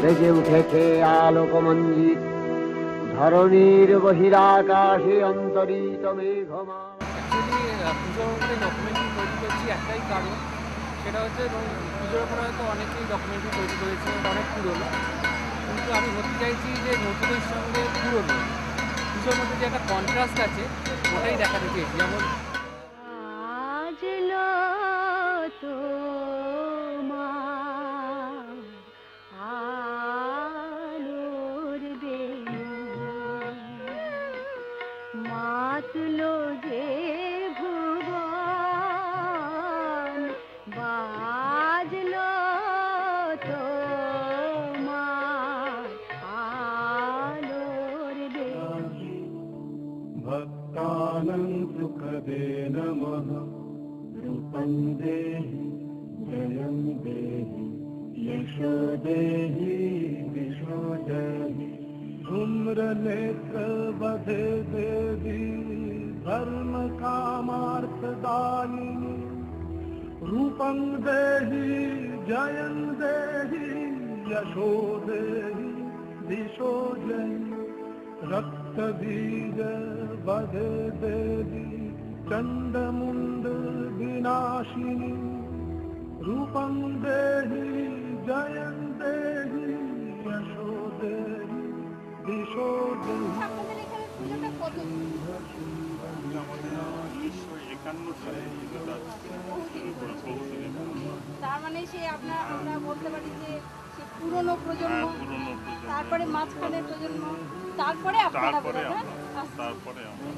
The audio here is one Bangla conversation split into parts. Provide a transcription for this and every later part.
সেজে উঠেছে আলোকমঞ্জিত ধরণীর বহিরাকাশে অন্তরিত মেঘমা। পুজোর উপরে ডকুমেন্টারি তৈরি করছি একটাই কারণ, সেটা হচ্ছে পুজোর উপরে হয়তো অনেকেই ডকুমেন্টারি তৈরি করেছে, অনেক পুরনো, কিন্তু আমি বলতে চাইছি যে নতুনের সঙ্গে পুরনো পুজোর মধ্যে যে একটা কন্ট্রাস্ট আছে ওটাই দেখাতে চেয়েছি। যেমন মাতলো যে ভুবন বাজলো তোমার আলোর বেণী। ভক্তানাং সুখদে নমঃ রূপং দেহি জয়ং দেহি যশো দেহি দিশো দেহি ধূম্রনেত্র বধে দেবী ধর্ম কামার্থদায়িনী রূপং দেহি জয়ং দেহি যশো দেহি দিশো দেহি रक्त बीज बधे देवी चंडमुंड विनाशिनी रूपं देहि जयं देहि यशो देहि दिशो देहि। তার মানে সে আমরা বলতে পারি যে সে পুরনো প্রজন্ম, তারপরে মাঝখানের প্রজন্ম, তারপরে আপনারা তারপরে আমরা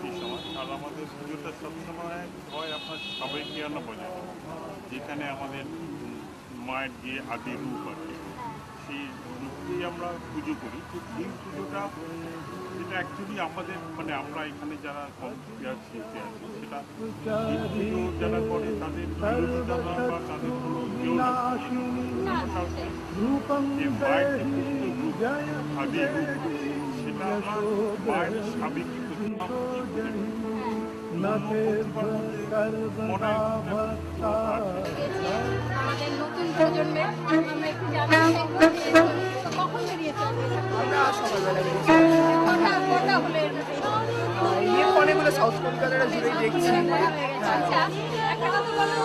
এই সময়। আর আমাদের পুজোটা সবসময় হয় আপনার সাবেকিয়ানা প্রজন্ম, যেখানে আমাদের মায়ের যে আদি রূপ আছে সেই রূপকেই আমরা পুজো করি। তো এই পুজোটা যেটা অ্যাকচুয়ালি আমাদের মানে আমরা এখানে যারা কম্পিউটার শিল্পী আছে সেটা এই পুজো যারা করে তাদের বিরোধিতা বা তাদের কোনো কেউ না, যে মায়ের যে রূপ আদি রূপ সেটা আমরা মায়ের সাবেকি আমাদের নতুন প্রজন্মে আমরা একটু জানি কখন বেরিয়েছে? আমরা সকালবেলা কটা হলে অনেকগুলো সাউথ কলকাতাটা জুড়েই দেখছি। আচ্ছা, একটা কথা বলো,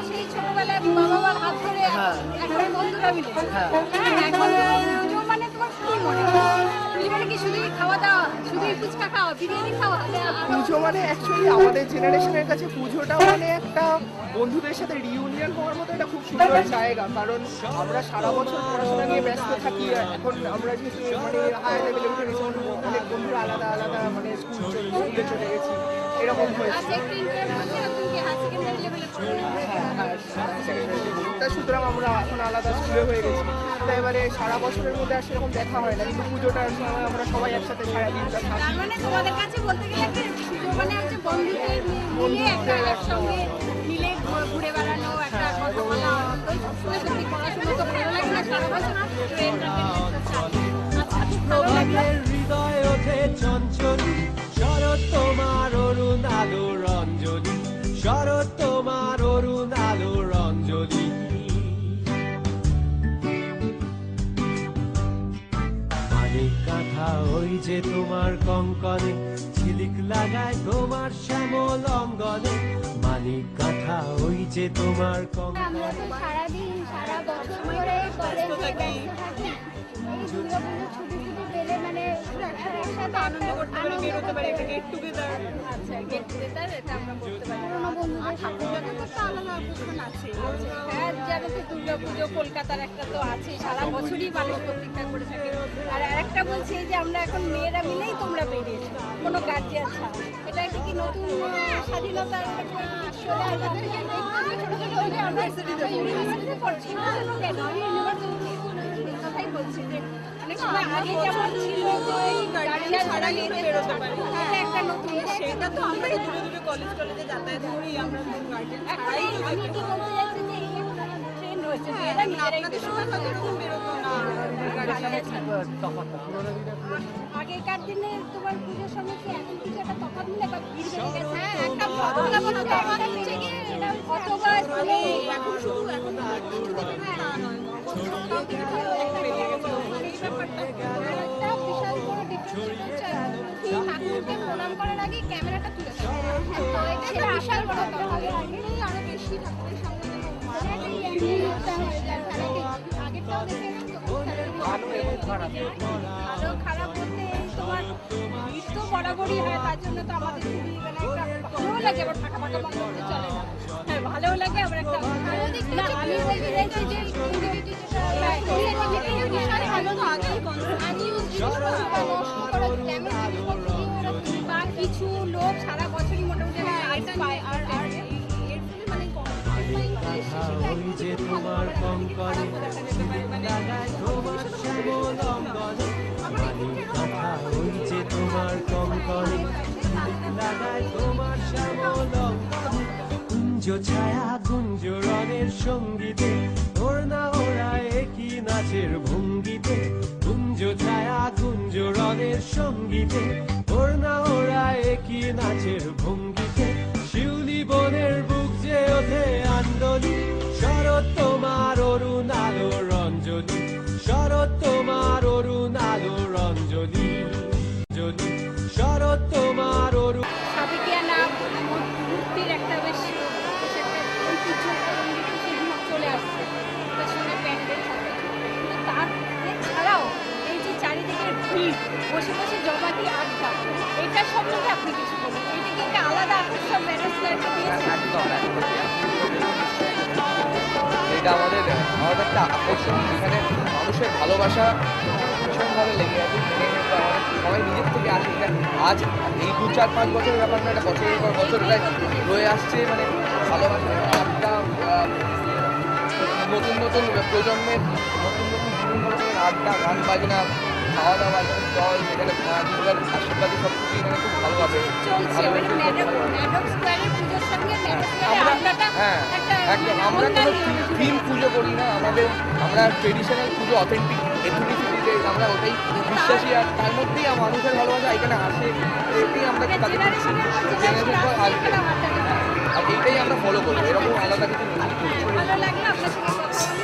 সেই ছোটবেলায় বাবা মার হাত ধরে একটা বন্ধুরা মিলে এখন পুজো মানে তোমার কি মনে হয়? পুজো মানে কি শুধুই খাওয়া দাওয়া, শুধুই ফুচকা খাওয়া, বিরিয়ানি খাওয়া? পুজো মানে অ্যাকচুয়ালি আমাদের জেনারেশনের কাছে পুজোটা মানে একটা বন্ধুদের সাথে রিউনিয়ন হওয়ার মতো একটা খুব সুন্দর জায়গা। কারণ আমরা সারা বছর পড়াশোনা নিয়ে ব্যস্ত থাকি, এখন আমরা যেহেতু মানে হায়ার লেভেলে উঠে গেছি, অনেক বন্ধুরা আলাদা আলাদা মানে স্কুলে চলে গেছি, এরকম হয়েছে। তা সুতরাং আমরা এখন আলাদা স্কুলে হয়ে গেছি, তাই এবারে সারা বছরের মধ্যে আর সেরকম দেখা হয় না, কিন্তু পুজোটার সময় আমরা সবাই একসাথে সারা দিনটা থাকি। তার মানে তোমাদের কাছে বলতে গেলে একটা পুজো মানে হচ্ছে বন্ধুদের মিলে একটা একসঙ্গে মিলে ঘুরে বেড়ানো, একটা কথা বলা, সত্যি পড়াশোনা তো ভালো লাগে না সারা বছর, হৃদয় ওঠে চঞ্চলী শরৎ তোমার অরুণ আলো রঞ্জনী, শরৎ তোমার অরুণ আলো রঞ্জনী। মানিক কাঁথা ওই যে তোমার কঙ্কনে ঝিলিক লাগায় তোমার শ্যামল অঙ্গনে, মানিক কাঁথা ওই যে তোমার কঙ্কনে। আমরা তো সারাদিন সারা বছর ধরে কলেজে থাকি, এই দুর্গাপুজোর ছুটি পেলে মানে একসাথে আনন্দ করতে পারি, বেরোতে পারি, একটা গেট টুগেদার। আচ্ছা, গেট টুগেদার এটা আমরা করতে পারি। পুরোনো বন্ধুদের সাথে তো একটা আলাদা আকর্ষণ আছে। হ্যাঁ, জানো তো দুর্গাপুজো কলকাতার একটা তো আছে, সারা বছরই মানুষ প্রতীক্ষা করে থাকে। আর আরেকটা বলছি যে আমরা এখন মেয়েরা মিলেই তোমরা বেরিয়েছো, কোনো গার্জিয়ান ছাড়া। এটা একটা কি নতুন স্বাধীনতার ইউনিভার্সিটিতে পড়ছি, কেন আমি ইউনিভার্সিটি কথাই বলছি যে অনেক সময় আগে যেমন ছিল গার্জিয়ান ছাড়া মেয়েদের বেরোতে পারে, এটা একটা নতুন, সেটা তো আমরা দূরে দূরে কলেজে যাতায়াত করি, আমরা গার্জিয়ান ছাড়াই। আমি কি বলতে চাইছি যে এই ট্রেন্ড হয়েছে যে এরা নিজেরাই সময় হয়তো এরকম বেরোতো না। আগেকার দিনে তোমার পুজোর সময় কি এখন কিছু একটা তফাৎ মিলে বা ভিড় বেড়ে গেছে? হ্যাঁ, একটা ছোট বা মানে এখন শুধু এখন একটা বিশাল বড় ডিফারেন্স ঠাকুরকে প্রণাম করার আগে ক্যামেরাটা তুলে দেয়, এটা বিশাল বড় তফাৎ। আরো বেশি ঠাকুরের সামনে আগেরটাও দেখে ভালো এবং খারাপ। ভালো খারাপ বলতে তোমার ভিড় তো বরাবরই হয়, তার জন্য তো আমাদের খুবই মানে একটা ভালোও লাগে, আবার ফাঁকা ফাঁকা বন্ধ করতে চলে না। হ্যাঁ ভালোও লাগে, আবার একটা ভালো দিক না আমি বলতে চাইছি যে ইন্ডিভিজুয়ালিটি যেটা বিশাল ভালো তো আগেই আনইউজ জিনিসপত্র নষ্ট করা ড্যামেজ জিনিসপত্র বা কিছু লোক সারা বছরই মোটামুটি আইটেম পায় আর এর ফলে মানে ওই যে তোমার কঙ্কনে লাগায় তোমার শ্যামল অঙ্গনে মানিক কথা ওই যে তোমার কঙ্কনে লাগায় তোমার শ্যামল অঙ্গনে কুঞ্জ ছায়া কুঞ্জ রঙের সঙ্গীতে ওর না ওরা একই নাচের ভঙ্গিতে কুঞ্জ ছায়া কুঞ্জ রঙের সঙ্গীতে ওর না ওরা একই নাচের ভঙ্গিতে শিউলি বনের বুক যে ওঠে আন্দোলি শরৎ তোমার অরুণ আলো রঞ্জনী শরৎ তোমার অরুণ আলো রঞ্জনী শরৎ তোমার অরুণ সাবেকিয়া নাম মূর্তির একটা বেশ ঐতিহ্য চলে আসছে তার সঙ্গে প্যান্ডেল সাথে। কিন্তু তার এছাড়াও এই যে চারিদিকের ভিড়, বসে বসে জমাটি আড্ডা, এটা সম্বন্ধে আপনি কিছু বলুন। এটা কি একটা আলাদা আকর্ষণ ম্যারেজ লাইফে দিয়েছে? এটা আমাদের একটা আকর্ষণ, যেখানে মানুষের ভালোবাসা ভীষণভাবে লেগে আছে। সবাই নিজের থেকে আসে, এটা আজ এই 2-4-5 বছরের ব্যাপার না, এটা বছরের পর বছর এটা রয়ে আসছে। মানে ভালোবাসা একটা নতুন নতুন প্রজন্মের নতুন নতুন বিভিন্ন রকমের আড্ডা, গান বাজনা, খাওয়া দাওয়া, জল, সেখানে দুর্গার আশীর্বাদে সব কিছু এখানে খুব ভালোভাবে হ্যাঁ একদম। আমরা কোনো থিম পুজো করি না, আমরা ট্রেডিশনাল পুজো, অথেন্টিক এথনিসিটিতে আমরা ওটাই বিশ্বাসী। আর তার মধ্যেই মানুষের ভালোবাসা এখানে আসে, এটাই আমরা তাদের জেনারেশন পর আসবে, আর এইটাই আমরা ফলো করবো। এরকম আলাদা কিছু ভালো লাগলো আপনার সঙ্গে কথা বলে।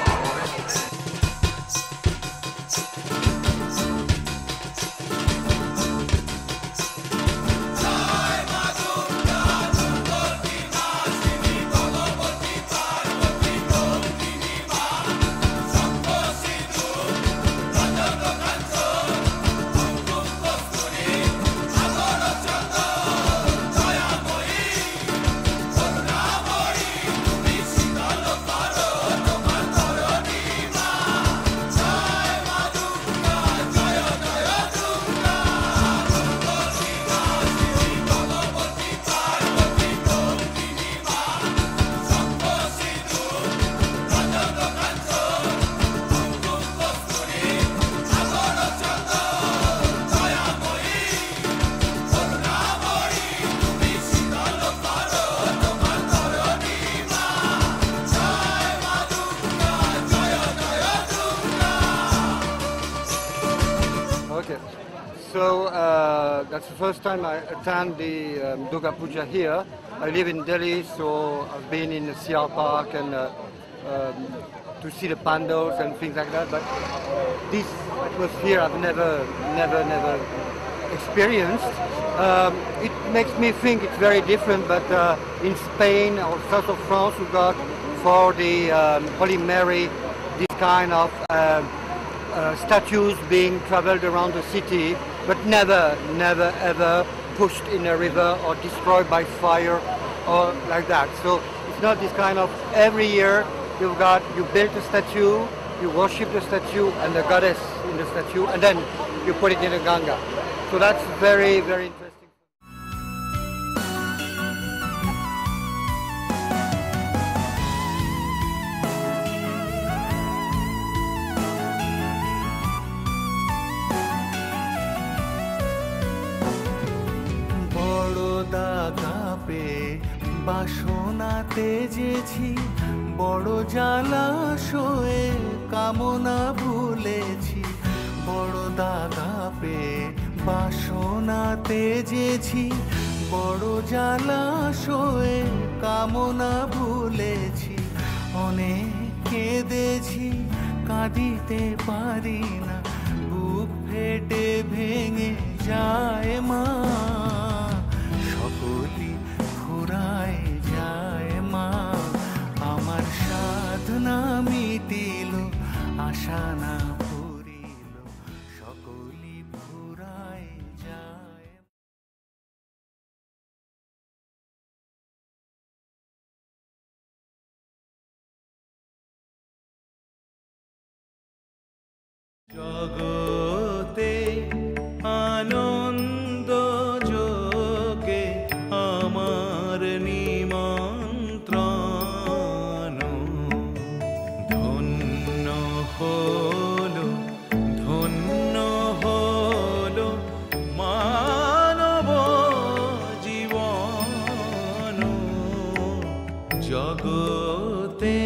Okay, so that's the first time I attend the Durga Puja here. I live in Delhi, so I've been in the CR Park and to see the pandals and things like that. But this atmosphere I've never experienced. It makes me think it's very different. But in Spain or south of France, we got for the Holy Mary this kind of statues being traveled around the city, but never ever pushed in a river or destroyed by fire or like that. So it's not this kind of every year you build a statue, you worship the statue and the goddess in the statue, and then you put it in the Ganga. So that's very interesting. বাসনা তেজেছি বড় জ্বালাশয়ে কামনা ভুলেছি বড় দাগা পেয়ে বাসনা তেজেছি বড় জ্বালাশয়ে কামনা ভুলেছি, অনেক কেঁদেছি কাঁদিতে পারি না, বুক ফেটে ভেঙে যায় মা, সকলই ফুরায় যায় মা, আমার সাধনা মিটিল আশা না ফুরিল, সকলই ফুরায় যায়। জগতে আনন্দ যোগে আমার নিমন্ত্রণ, ধন্য হলো মানব জীবন, জগতে